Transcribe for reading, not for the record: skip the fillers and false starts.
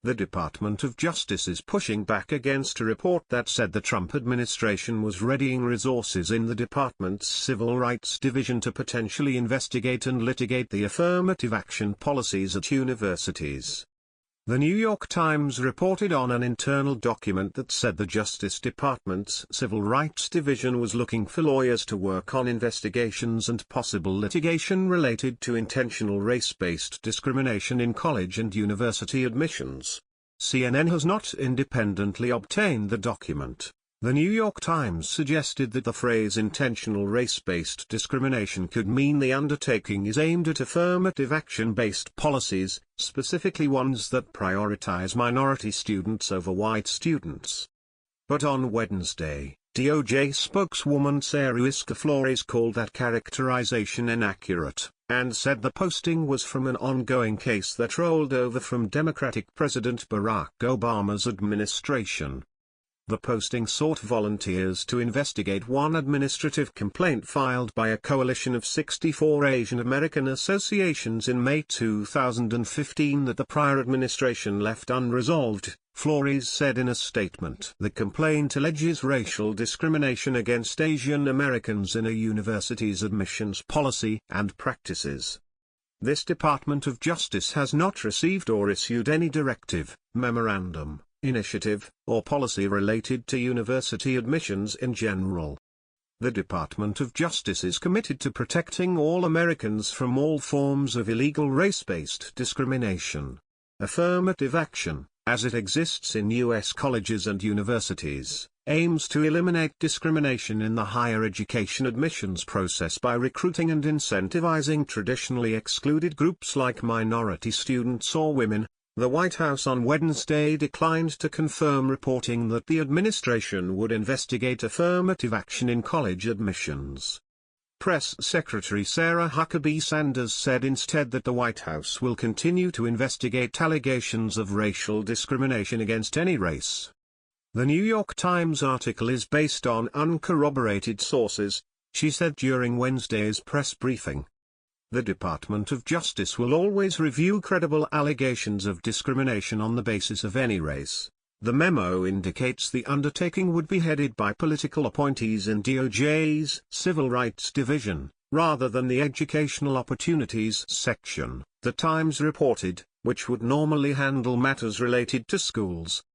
The Department of Justice is pushing back against a report that said the Trump administration was readying resources in the department's Civil Rights Division to potentially investigate and litigate the affirmative action policies at universities. The New York Times reported on an internal document that said the Justice Department's Civil Rights Division was looking for lawyers to work on investigations and possible litigation related to intentional race-based discrimination in college and university admissions. CNN has not independently obtained the document. The New York Times suggested that the phrase intentional race-based discrimination could mean the undertaking is aimed at affirmative action-based policies, specifically ones that prioritize minority students over white students. But on Wednesday, DOJ spokeswoman Sarah Flores called that characterization inaccurate, and said the posting was from an ongoing case that rolled over from Democratic President Barack Obama's administration. The posting sought volunteers to investigate one administrative complaint filed by a coalition of 64 Asian American associations in May 2015 that the prior administration left unresolved, Flores said in a statement. The complaint alleges racial discrimination against Asian Americans in a university's admissions policy and practices. This Department of Justice has not received or issued any directive, memorandum, initiative, or policy related to university admissions in general. The Department of Justice is committed to protecting all Americans from all forms of illegal race-based discrimination. Affirmative action, as it exists in U.S. colleges and universities, aims to eliminate discrimination in the higher education admissions process by recruiting and incentivizing traditionally excluded groups like minority students or women. The White House on Wednesday declined to confirm reporting that the administration would investigate affirmative action in college admissions. Press Secretary Sarah Huckabee Sanders said instead that the White House will continue to investigate allegations of racial discrimination against any race. The New York Times article is based on uncorroborated sources, she said during Wednesday's press briefing. The Department of Justice will always review credible allegations of discrimination on the basis of any race. The memo indicates the undertaking would be headed by political appointees in DOJ's Civil Rights Division, rather than the Educational Opportunities section, the Times reported, which would normally handle matters related to schools,